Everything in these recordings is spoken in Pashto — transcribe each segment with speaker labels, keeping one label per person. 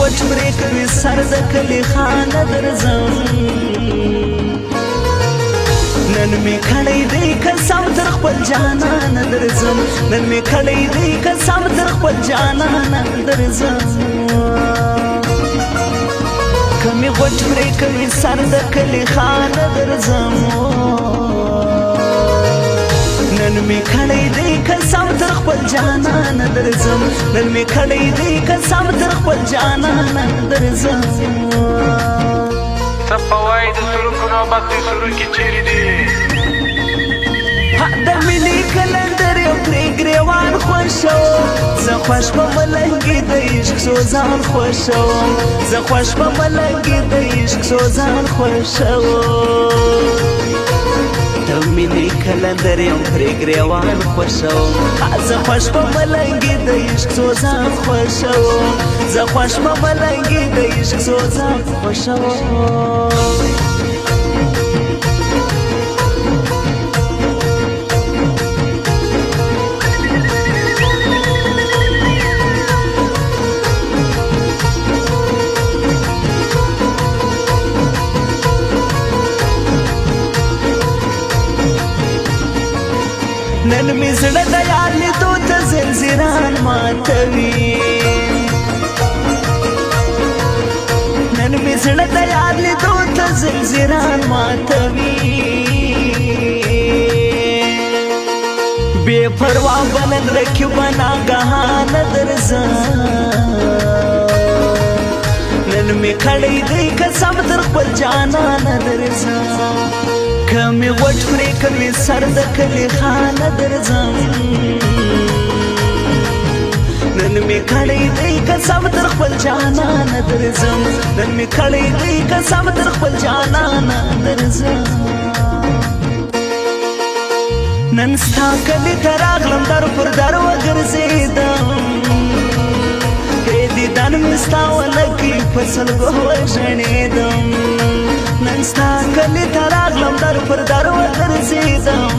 Speaker 1: غټ پرې کوي سر د کلي خانه درځم نن می کړی دی قسم تر خپل جانانه درځم نن می کړی دی قسم تر خپل جانانه درځم کمی غټ پرې کوي سر د کلي خانه درځم نن می کړی دی قسم تر خپل جانانه درځم نن می کړی دی قسم تر خپل جانانه درځم
Speaker 2: څه فواید سلوک نوبت سلوک کې چیرې دي
Speaker 1: د ملي کلندر یو پرې ګریوان خوښوم زه خوښ په ملنګي د عشق سوزان خوښوم زه خوښ په ملنګي د عشق سوزان خوښوم د ملي کلندر یو پرې ګریوان خوښوم زه خوښ په ملنګي د عشق سوزان خوښوم زه خوښ په ملنګي د عشق سوزان خوښوم نن می زړه د یار لیدو ته زنځیران ماتوي نن می زړه د یار لیدو ته زنځیران ماتوي بے پروا بنن رکیو ناګهان درځم نن می کړی دی قسم تر خپل جانانه درځم کمی غټ پرې کوي سر د کلي خانه درځم نن می کړی دی قسم تر خپل جانانه درځم نن می کړی دی قسم تر خپل جانانه درځم نن ستا کلي ته راغلم در پر در وګرځېدم دیدن مې ستا ولکې په سلګو وژړېدم نن ستا کلي ته راغلم در پر در وګرځېدم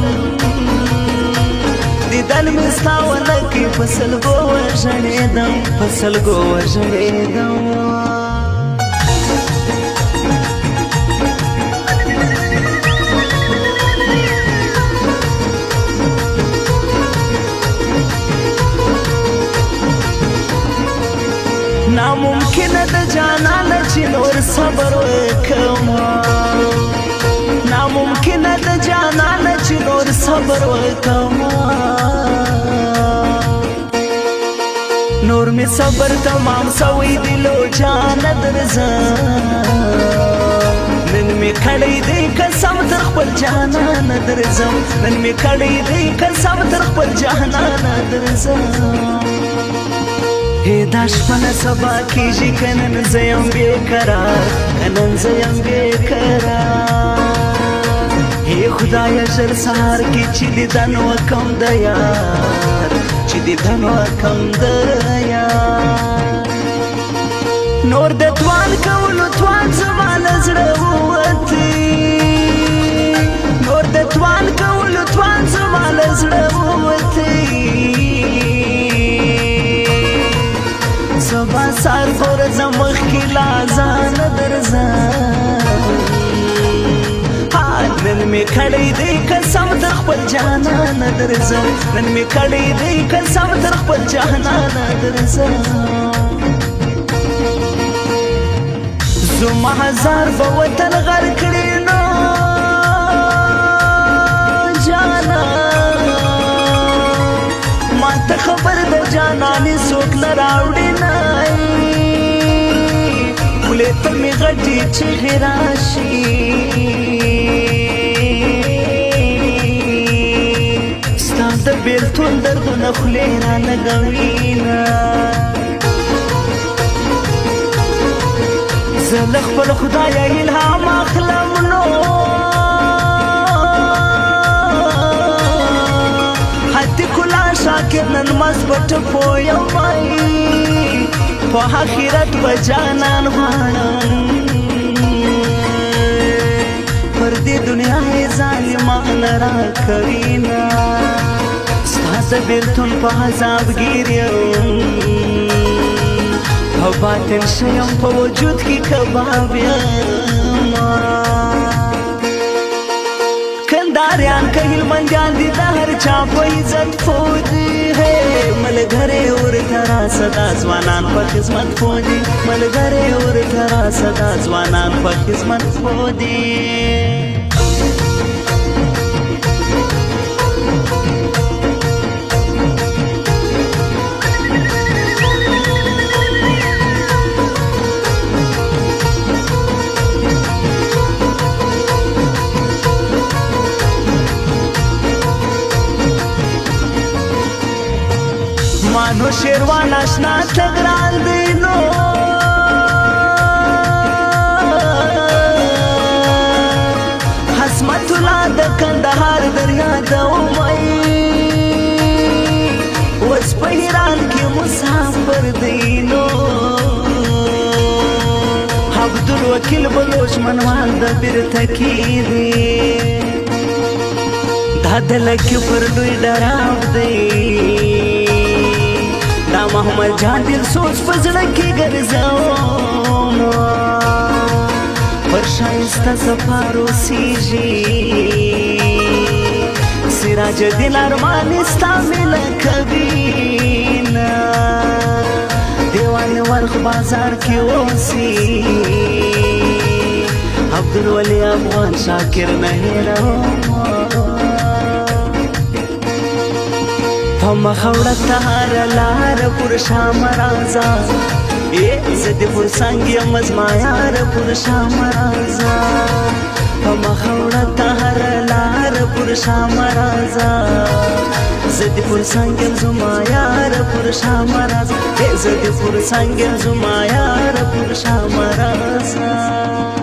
Speaker 1: دیدن مې ستا ولکې په سلګو وژړېدم په سلګو وژړېدم ناممکنه د جانانه چې نور صبر وکړم ناممکنه د جانانه چې نور صبر وکړم نور می صبر تمام سوی دلو جانه درځم نن می کړی دی قسم تر خپل جانانه درځم نن می کړی دی قسم تر خپل جانانه درځم دا شپه سبا کیږي که نن زه یم بېقرار که نن زه یم بېقرار ای خدایه ژر سهار کې چې دیدن وکم د یار چې دیدن وکم د یار نور د توان کولو توان زما له زړه ووتی نور د توان کولو توان زما له زړه ووتی سبا سار غور زمخ کی لازان درځم نن می کړی دی قسم تر خپل جانانه درځم نن می کړی دی قسم تر خپل جانانه درځم زما هزار به وطن غر کړی نو جانا ما ته خبر د جانانې څوک نه راوړي ته می غټي چیغې راشي ستا د بېلتون دردونه خولې رالګوينه زه له خپل خدایه الهام اخلم نو حتی کلا شاکر نن مست په ټپو یمای په آخرت به جانان غواړم پر دې دنیا یې ظالمانه راکوینه ستا د بېلتون په عذاب ګیر یم او باطن شیم په وجود کې کباب یم کنداریان که هلمندیان دي د هر چا په عزت فودي ملګری ورته راسه دا ځوانان په خدمت فودي ملګری ورته راسه دا ځوانان په خدمت فودي مانو شیروان آشنا تگران دینو حسمت الله د کندهار دریا د اومای وس په ایران کې مسافر دینو عبدالوکیل بلوچ منوال د بیرته کې دی دا د لکې پر دوی ډراو دی دا محمد جان دل سوچ پزړه کې ګرځاوم پر شایسته سفارو سیږي سراج الدین ارمان ستا مله کبینا دیوان ورخ بازار کې اوسي عبدالولی افغان شاکر نه هیروم مخوړه تهار لار پر شام رازا زدی پر سنگی مزمایار پر شام رازا مخوړه تهار لار پر شام رازا زدی پر سنگی زمایار پر شام رازا زدی پر سنگی زمایار پر شام رازا